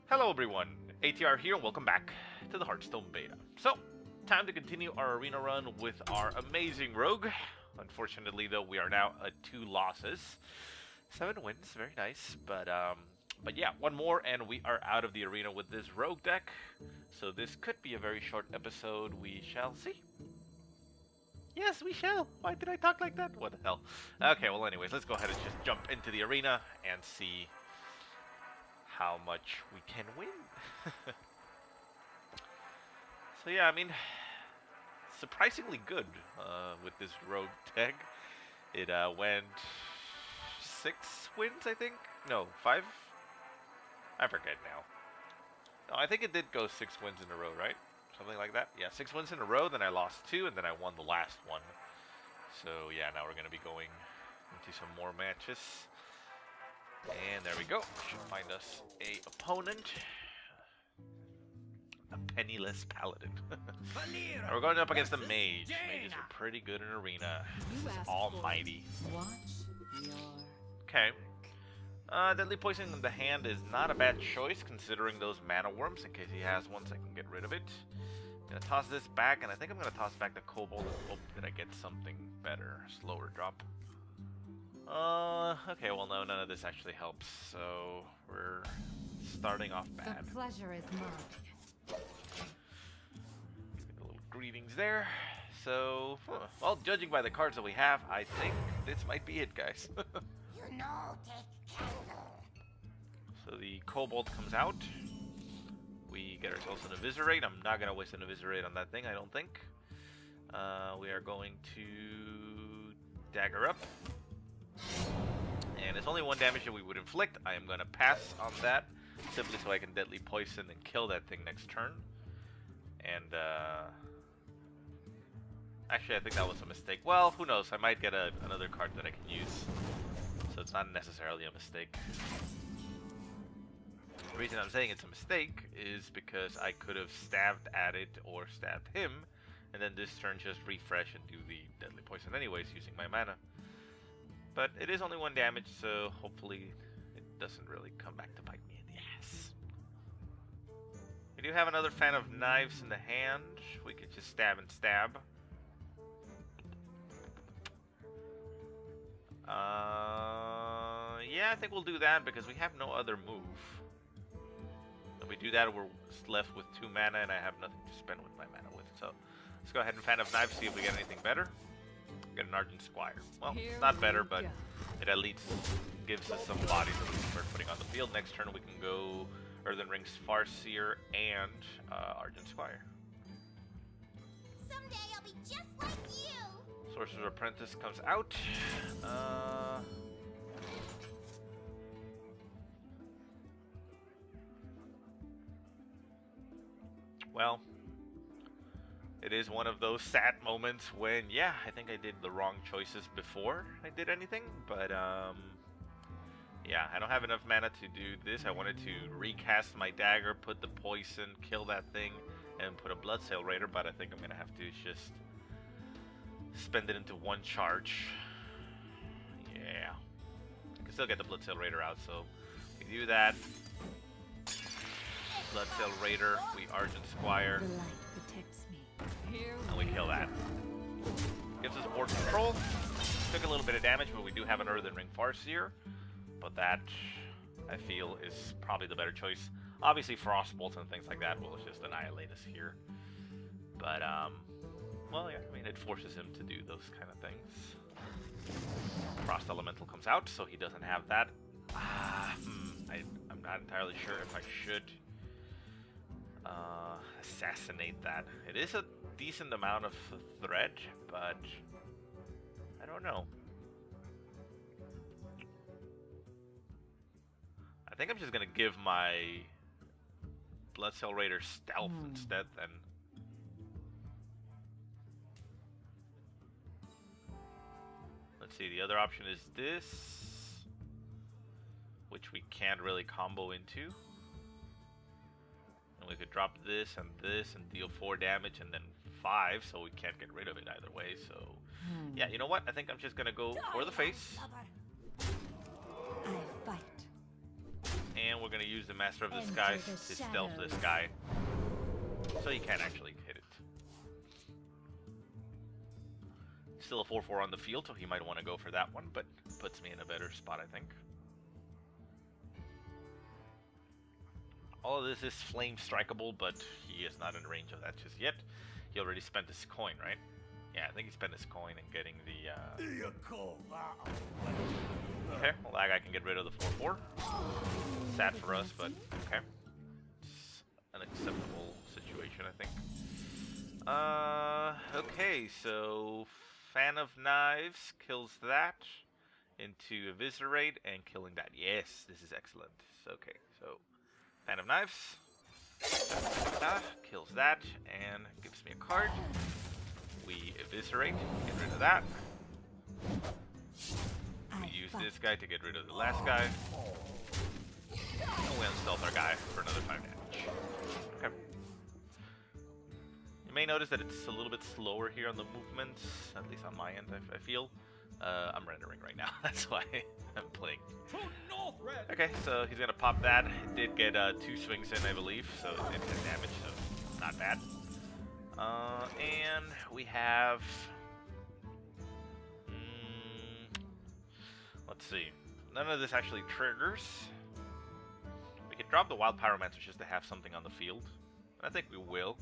Hello everyone, ATR here and welcome back to the Hearthstone Beta. So, time to continue our arena run with our amazing rogue. Unfortunately though, we are now at 2 losses. 7 wins, very nice, but yeah, one more and we are out of the arena with this rogue deck. So this could be a very short episode, we shall see. Yes, we shall. Why did I talk like that? What the hell? Okay, well anyways, let's go ahead and just jump into the arena and see how much we can win. So yeah, I mean, surprisingly good with this rogue deck. It went 6 wins, I think? No, 5? I forget now. No, I think it did go 6 wins in a row, right? Something like that? Yeah, 6 wins in a row, then I lost 2, and then I won the last one. So yeah, now we're going to be going into some more matches. And there we go. Should find us a opponent. A penniless paladin. And we're going up against the mage. Mages are pretty good in arena. Almighty. Okay. Deadly Poison in the hand is not a bad choice considering those mana worms in case he has one so I can get rid of it. I'm gonna toss this back, and I think I'm gonna toss back the kobold and hope that I get something better. Slower drop. Okay, well no, none of this actually helps, so we're starting off bad. The pleasure is mine. A little greetings there. So, well, judging by the cards that we have, I think this might be it, guys. You know, take candle. So the kobold comes out. We get ourselves an eviscerate. I'm not gonna waste an eviscerate on that thing, I don't think. We are going to dagger up. And it's only 1 damage that we would inflict. I am going to pass on that, simply so I can deadly poison and kill that thing next turn. And, actually, I think that was a mistake. Well, who knows? I might get another card that I can use. So it's not necessarily a mistake. The reason I'm saying it's a mistake is because I could have stabbed at it or stabbed him, and then this turn just refresh and do the deadly poison anyways using my mana. But it is only 1 damage, so hopefully it doesn't really come back to bite me in the ass. We do have another fan of knives in the hand. We could just stab and stab. Yeah, I think we'll do that because we have no other move. If we do that, we're left with 2 mana and I have nothing to spend with my mana with. So let's go ahead and fan of knives, see if we get anything better. Get an Argent Squire. Well, it's not better, but it at least gives us some bodies that we can start putting on the field. Next turn we can go Earthen Ring's Farseer and Argent Squire. Someday I'll be just like you. Sorcerer's Apprentice comes out. Well, it is one of those sad moments when, yeah, I think I did the wrong choices before I did anything, but, yeah, I don't have enough mana to do this. I wanted to recast my dagger, put the poison, kill that thing, and put a Bloodsail Raider, but I think I'm gonna have to just spend it into 1 charge. Yeah. I can still get the Bloodsail Raider out, so we do that. Bloodsail Raider, we Argent Squire. The light protects me. And we kill that. Gives us board control. Took a little bit of damage, but we do have an Earthen Ring Farseer. But that, I feel, is probably the better choice. Obviously, Frostbolt and things like that will just annihilate us here. But, well, yeah, I mean, it forces him to do those kind of things. Frost Elemental comes out, so he doesn't have that. I'm not entirely sure if I should assassinate that. It is a decent amount of threat, but I don't know. I think I'm just gonna give my Bloodsail Raider stealth instead then. Let's see, the other option is this, which we can't really combo into. And we could drop this and deal 4 damage and then 5, so we can't get rid of it either way. So, yeah, you know what? I think I'm just gonna go for the face. I fight. And we're gonna use the Master of Enter Disguise the to stealth this shadows. guy. So he can't actually hit it. Still a 4-4 on the field, so he might want to go for that one, but puts me in a better spot, I think. All of this is flame strikeable, but he is not in range of that just yet. He already spent his coin, right? Yeah, I think he spent his coin in getting the... Okay, well that guy can get rid of the 4-4. Sad for us, but okay. It's an acceptable situation, I think. Okay, so Fan of Knives kills that into Eviscerate and killing that. Yes, this is excellent. Okay, so Fan of Knives kills that and gives me a card. We Eviscerate, get rid of that. We use this guy to get rid of the last guy. And we unstealth our guy for another 5 damage. Okay. You may notice that it's a little bit slower here on the movements, at least on my end, I feel. I'm rendering right now, that's why I'm playing. Okay, so he's gonna pop that. It did get 2 swings in, I believe, so it did 10 damage, so not bad. And we have... let's see. None of this actually triggers. We could drop the Wild Pyromancer just to have something on the field. I think we will.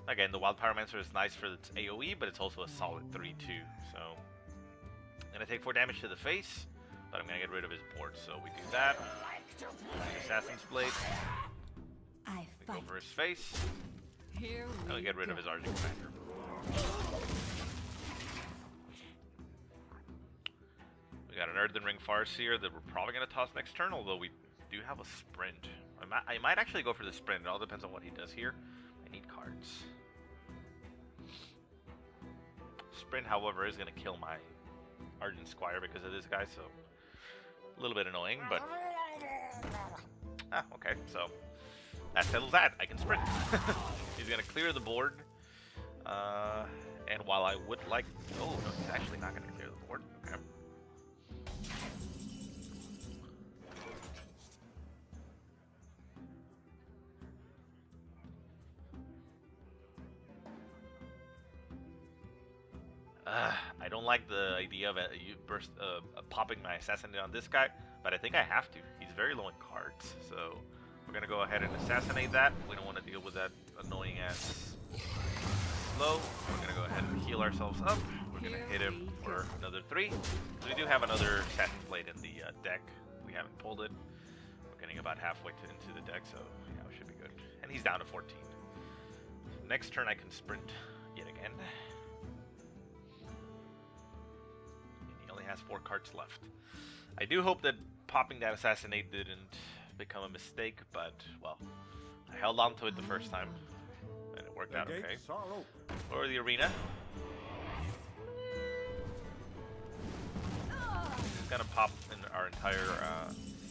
Again, the Wild Pyromancer is nice for its AoE, but it's also a solid 3-2, so... I'm gonna take 4 damage to the face, but I'm gonna get rid of his board, so we do that. Assassin's Blade. We go for his face. And we get rid of his Argent Commander. We got an Earthen Ring Farseer that we're probably gonna toss next turn, although we do have a sprint. I might actually go for the sprint, it all depends on what he does here. I need cards. Sprint, however, is gonna kill my Argent Squire because of this guy, so a little bit annoying, but okay, so that settles that. I can sprint. He's gonna clear the board, and while I would like, oh no, he's actually not gonna clear the board. Okay. I don't like the idea of popping my Assassinate on this guy, but I think I have to. He's very low in cards, so we're gonna go ahead and assassinate that. We don't want to deal with that annoying ass slow. We're gonna go ahead and heal ourselves up. We're gonna hit him for another 3. So we do have another Assassin's Blade in the deck. We haven't pulled it. We're getting about halfway into the deck, so yeah, we should be good. And he's down to 14. Next turn I can sprint yet again. Has 4 cards left. I do hope that popping that Assassinate didn't become a mistake, but, well, I held on to it the first time, and it worked out okay. For the arena. It's gonna pop in our entire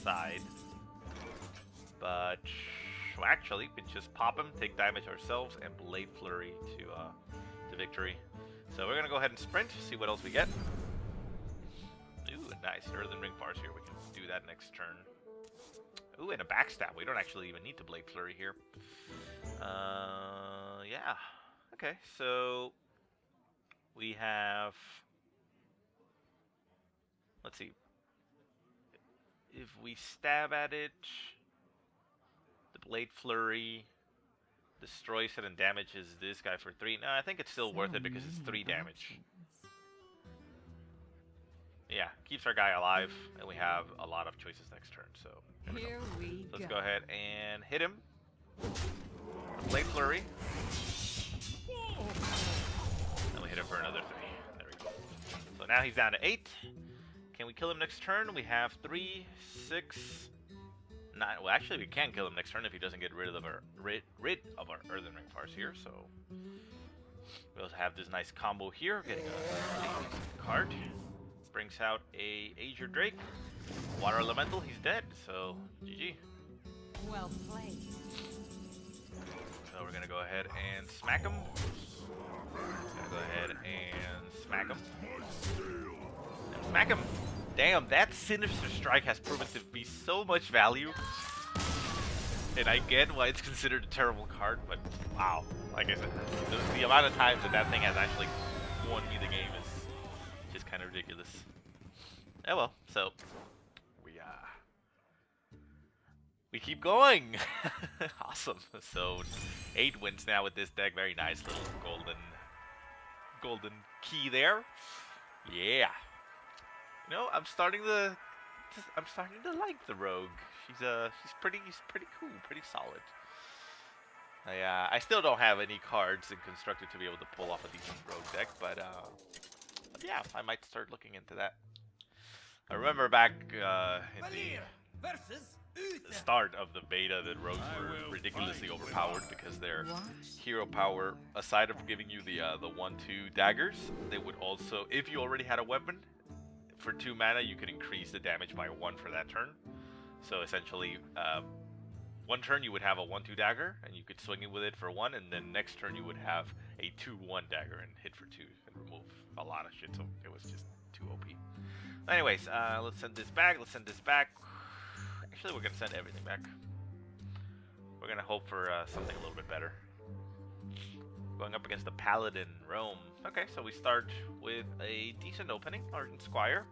side, but, well, actually, we just pop him, take damage ourselves, and Blade Flurry to victory. So we're gonna go ahead and sprint, see what else we get. Nice, Earthen Ring Farseer. We can do that next turn. Ooh, and a backstab. We don't actually even need to Blade Flurry here. Yeah. Okay, so we have... Let's see. If we stab at it, the Blade Flurry destroys it and damages this guy for 3. No, I think it's still worth it because it's 3 damage. Yeah, keeps our guy alive, and we have a lot of choices next turn, so here we go. Let's go ahead and hit him. Blade Flurry. And we hit him for another 3. There we go. So now he's down to 8. Can we kill him next turn? We have 3, 6, 9. Well, actually, we can kill him next turn if he doesn't get rid of our Earthen Ring Farseer, so we also have this nice combo here, getting a card. Brings out a Azure Drake. Water Elemental, he's dead, so GG. Well played. So we're gonna go ahead and smack him. Gonna go ahead and smack him. And smack him. Damn, that Sinister Strike has proven to be so much value. And I get why it's considered a terrible card, but wow. Like I said, the amount of times that thing has actually won me the game is just kind of ridiculous. Oh well, so we keep going. Awesome. So 8 wins now with this deck. Very nice little golden key there. Yeah. You know, I'm starting to like the rogue. She's pretty cool, pretty solid. I still don't have any cards in constructed to be able to pull off a decent rogue deck, but yeah, I might start looking into that. I remember back in the start of the beta that rogues were ridiculously overpowered because their hero power, aside of giving you the 1/2 daggers, they would also, if you already had a weapon, for 2 mana you could increase the damage by 1 for that turn. So essentially, one turn you would have a 1/2 dagger, and you could swing it with it for 1, and then next turn you would have a 2/1 dagger and hit for 2 and remove a lot of shit. So it was just too OP. Anyways, let's send this back. Actually, we're gonna send everything back. We're gonna hope for something a little bit better. Going up against the Paladin Rome. Okay, so we start with a decent opening. Ardent Squire.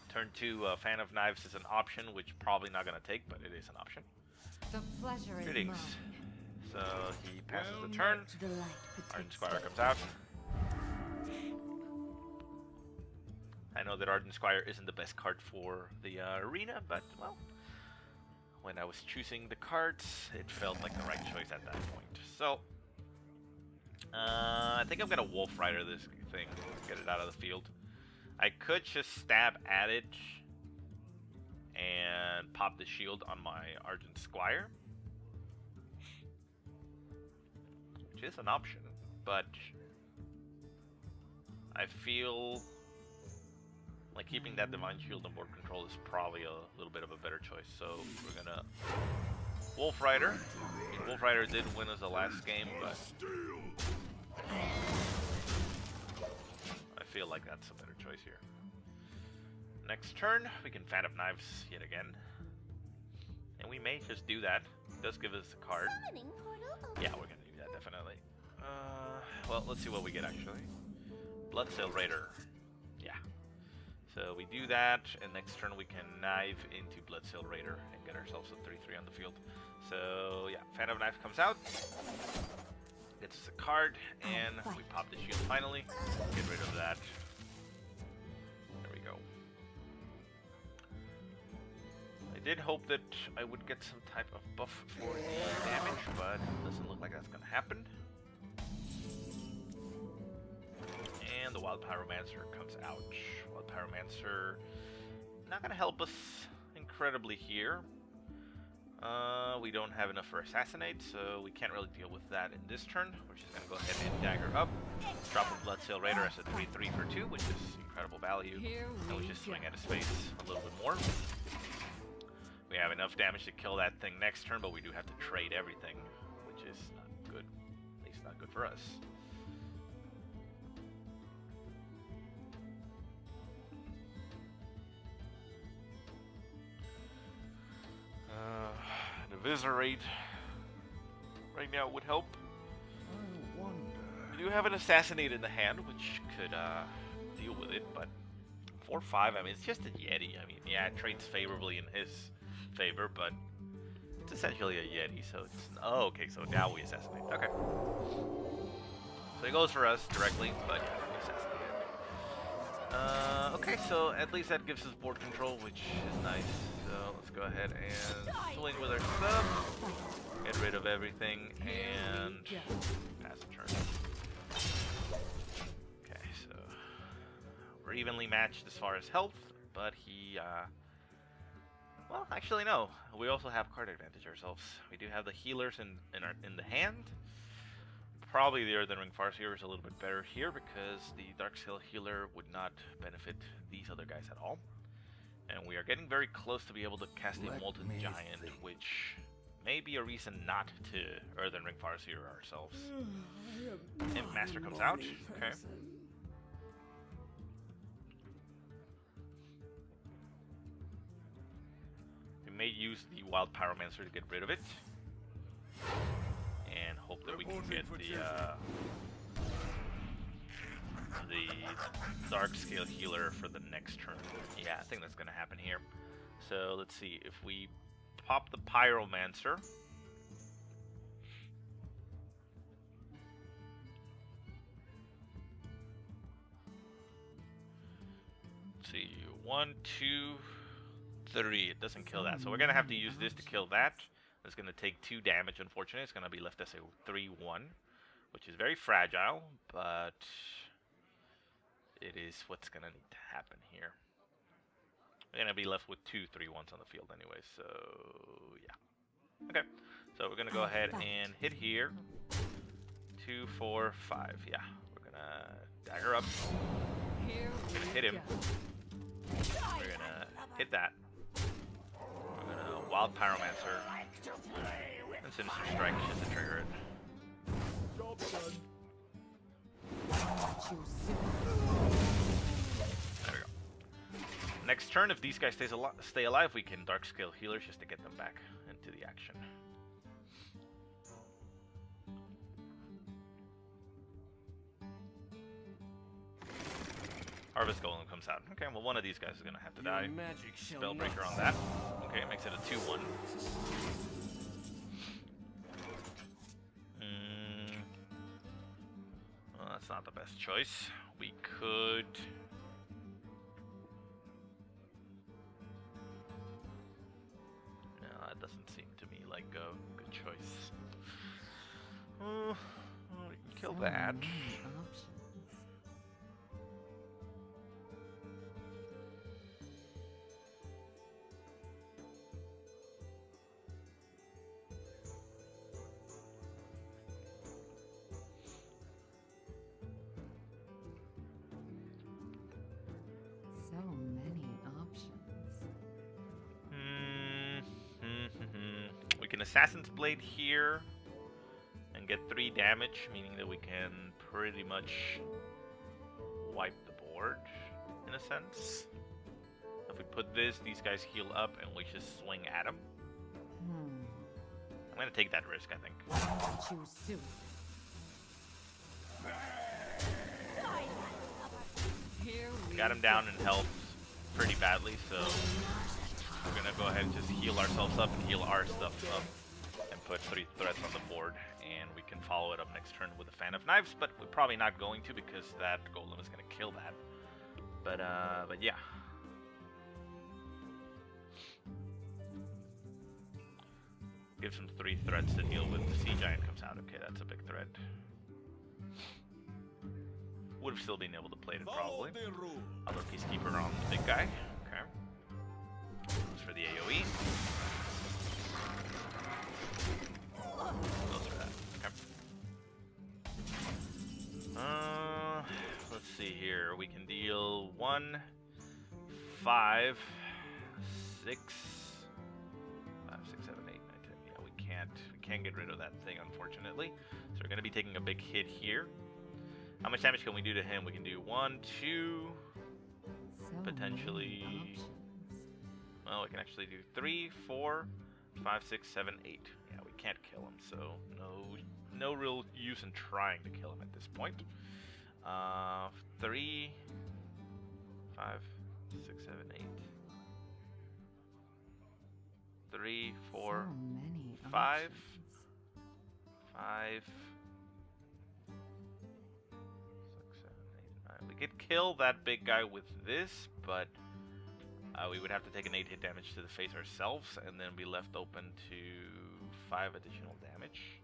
Turn 2, Fan of Knives is an option, which probably not gonna take, but it is an option. The pleasure is Greetings. mine. So he passes the turn. Ardent Squire comes out. I know that Ardent Squire isn't the best card for the arena, but, well, when I was choosing the cards, it felt like the right choice at that point. So, I think I'm going to Wolf Rider this thing, get it out of the field. I could just stab at it and pop the shield on my Ardent Squire, which is an option, but I feel like keeping that Divine Shield on board control is probably a little bit of a better choice. So we're gonna Wolf Rider. I mean, Wolf Rider did win us the last game, but I feel like that's a better choice here. Next turn, we can Fan of Knives yet again. And we may just do that. It does give us a card. Yeah, we're gonna do that, definitely. Well, let's see what we get, actually. Bloodsail Raider. Yeah. So we do that, and next turn we can Knife into Bloodsail Raider and get ourselves a 3/3 on the field. So, yeah, Fan of Knife comes out. Gets us a card, and we pop the shield finally. Get rid of that. There we go. I did hope that I would get some type of buff for the damage, but it doesn't look like that's gonna happen. And the Wild Pyromancer comes out. Wild Pyromancer not gonna help us incredibly here. We don't have enough for Assassinate, so we can't really deal with that in this turn. We're just gonna go ahead and dagger up, drop a Bloodsail Raider as a 3/3 for 2, which is incredible value. And we just swing at his face a little bit more. We have enough damage to kill that thing next turn, but we do have to trade everything, which is not good. At least not good for us. An Eviscerate right now would help. We do have an Assassinate in the hand, which could deal with it, but 4/5, I mean, it's just a Yeti. I mean, yeah, it trades favorably in his favor, but it's essentially a Yeti, so it's... Oh, okay, so now we Assassinate. Okay. So he goes for us directly, but yeah, we Assassinate. Okay, so at least that gives us board control, which is nice. So let's go ahead and swing with our sub, get rid of everything, and pass the turn. Okay, so we're evenly matched as far as health, but he, well, actually no. We also have card advantage ourselves. We do have the healers in the hand. Probably the Earthen Ring Farseer is a little bit better here because the Darksail Healer would not benefit these other guys at all. And we are getting very close to be able to cast the Molten Giant, which may be a reason not to Earthen Ring Farseer ourselves. Imp Master comes out. Okay. may use the Wild Pyromancer to get rid of it. And hope that we can get the Dark Scale Healer for the next turn. Yeah, I think that's going to happen here. So let's see, if we pop the Pyromancer. Let's see, 1, 2, 3. It doesn't kill that. So we're going to have to use this to kill that. It's going to take 2 damage, unfortunately. It's going to be left as a 3-1, which is very fragile, but it is what's going to need to happen here. We're going to be left with 2 3-1s on the field anyway, so yeah. Okay, so we're going to go ahead and hit here. 2, 4, 5. Yeah, we're going to dagger up. We're going to hit him. We're going to hit that. We're going to Wild Pyromancer. And Sinister Strike just to trigger it. Job done. There we go. Next turn, if these guys stay alive, we can Dark Scale Healers just to get them back into the action. Harvest Golem comes out. Okay, well one of these guys is going to have to die. Spellbreaker on that. Okay, makes it a 2-1. Well, that's not the best choice. We could... No, that doesn't seem to me like a good choice. We can kill that. Assassin's Blade here and get 3 damage, meaning that we can pretty much wipe the board in a sense. If we put this, these guys heal up and we just swing at them. I'm gonna take that risk, I think. Got him down in health pretty badly, so we're gonna go ahead and just heal ourselves up and heal our stuff up and put 3 threats on the board, and we can follow it up next turn with a Fan of Knives, but we're probably not going to because that golem is gonna kill that. But yeah. Gives him 3 threats to deal with. The Sea Giant comes out. Okay, that's a big threat. Would have still been able to play it probably. Other Peacekeeper on the big guy. Okay. Goes for the AoE. Goes for that. Okay. Let's see here. We can deal 1, 5, 6, 5, 6, 7, 8, 9, 10. Yeah, we can't get rid of that thing, unfortunately. So we're gonna be taking a big hit here. How much damage can we do to him? We can do 1, 2, potentially. Well, we can actually do 3, 4, 5, 6, 7, 8. Yeah, we can't kill him, so no real use in trying to kill him at this point. 3, 5, 6, 7, 8. 3, 4, 5, 5, 6, 7, 8, 9. We could kill that big guy with this, but we would have to take an 8 hit damage to the face ourselves, and then be left open to 5 additional damage.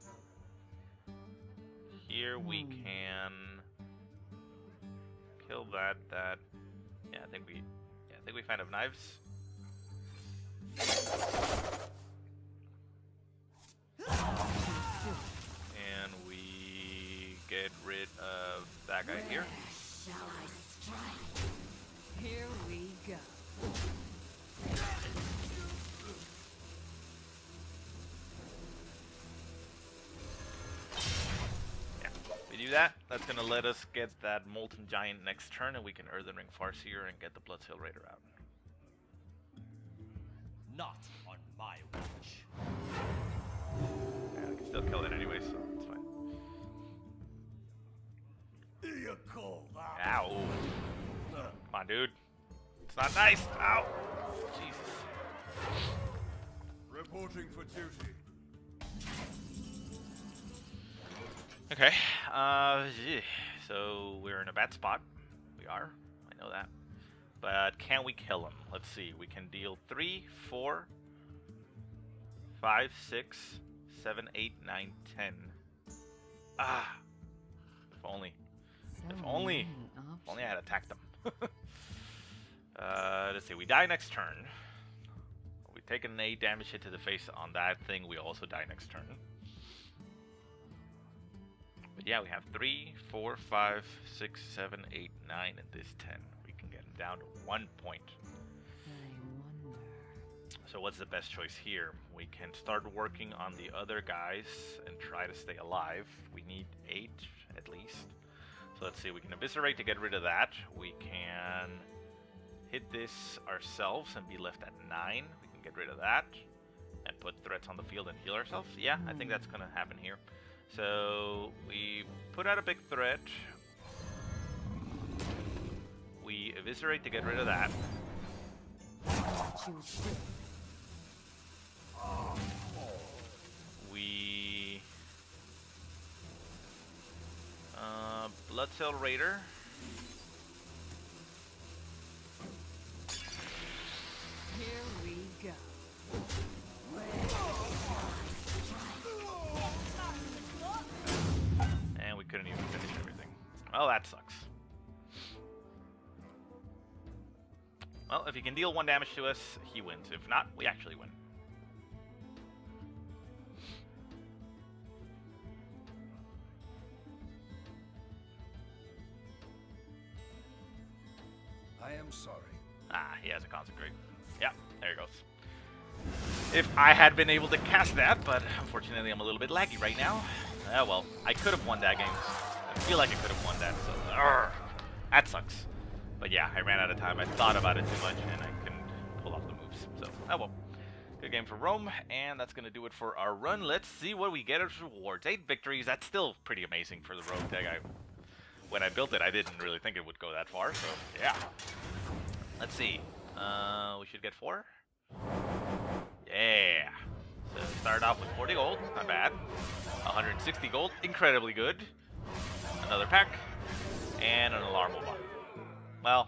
Here we can kill that. Yeah, I think we Fan of Knives. And we get rid of that guy here. Shall I strike? Here we go. Yeah, we do that. That's gonna let us get that Molten Giant next turn, and we can Earthen Ring Farseer and get the Bloodsail Raider out. Not on my watch. Yeah, I can still kill it anyway, so it's fine. You cold, Ow. Come on, dude. It's not nice. Ow. Jesus. Reporting for duty. Okay. Yeah. So we're in a bad spot. We are. I know that. But can we kill him? Let's see. We can deal 3, 4, 5, 6, 7, 8, 9, 10. Ah. If only. If only. If only I had attacked them. Let's see. We die next turn. We take an 8 damage hit to the face on that thing. We also die next turn. But yeah, we have 3, 4, 5, 6, 7, 8, 9, and this 10. We can get him down to 1 point. I wonder. So what's the best choice here? We can start working on the other guys and try to stay alive. We need 8 at least. So let's see, we can eviscerate to get rid of that. We can hit this ourselves and be left at 9. We can get rid of that and put threats on the field and heal ourselves. Yeah, I think that's gonna happen here. So we put out a big threat. We eviscerate to get rid of that. Choose. We Blood Cell Raider. Here we go. And we couldn't even finish everything. Well, that sucks. Well, if he can deal 1 damage to us, he wins. If not, we actually win. I am sorry. Ah, he has a Consecrate. Yeah, there he goes. If I had been able to cast that, but unfortunately I'm a little bit laggy right now. Oh well, I could have won that game. I feel like I could have won that, so that sucks. But yeah, I ran out of time. I thought about it too much and I couldn't pull off the moves. So, oh well. Good game for Rome, and that's going to do it for our run. Let's see what we get as rewards. 8 victories, that's still pretty amazing for the rogue deck. When I built it, I didn't really think it would go that far, so yeah. Let's see. We should get 4. Yeah. So start off with 40 gold, not bad. 160 gold, incredibly good. Another pack, and an Alarmo bot. Well,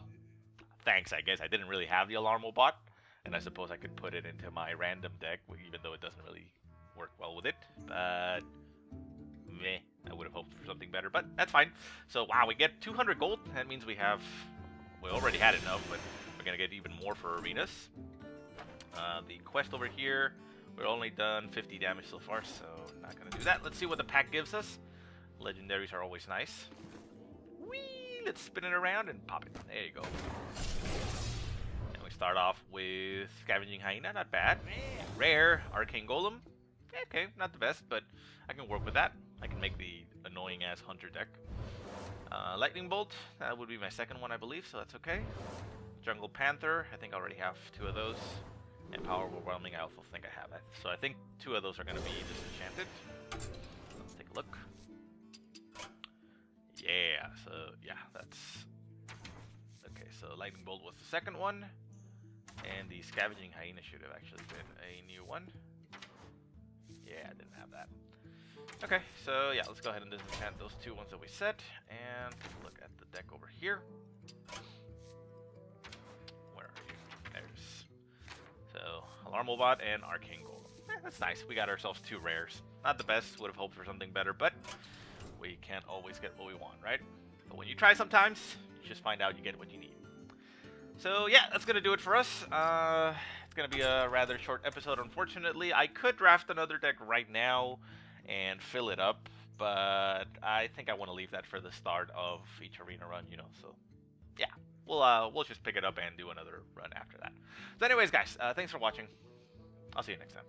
thanks, I guess. I didn't really have the Alarmo bot, and I suppose I could put it into my random deck, even though it doesn't really work well with it. But meh, I would have hoped for something better, but that's fine. So wow, we get 200 gold. That means we already had enough, but we're gonna get even more for arenas. The quest over here, we're only done 50 damage so far, so not gonna do that. Let's see what the pack gives us. Legendaries are always nice. Whee! Let's spin it around and pop it. There you go. And we start off with Scavenging Hyena, not bad. Rare Arcane Golem. Okay, not the best, but I can work with that. I can make the annoying ass hunter deck. Lightning Bolt, that would be my second one, I believe, so that's okay. Jungle Panther, I think I already have 2 of those. And Power Overwhelming, I also think I have it. So I think 2 of those are going to be disenchanted. Let's take a look. Yeah, so yeah, that's... Okay, so Lightning Bolt was the second one. And the Scavenging Hyena should have actually been a new one. Yeah, I didn't have that. Okay, so yeah, let's go ahead and disenchant those 2 ones that we set. And take a look at the deck over here. Where are you? There's... So, Alarmo Bot and Arcane Golem. That's nice. We got ourselves 2 rares. Not the best. Would have hoped for something better, but we can't always get what we want, right? But when you try sometimes, you just find out you get what you need. So yeah, that's going to do it for us. It's going to be a rather short episode, unfortunately. I could draft another deck right now and fill it up, but I think I want to leave that for the start of each arena run, you know, so yeah. We'll just pick it up and do another run after that. So anyways, guys, thanks for watching. I'll see you next time.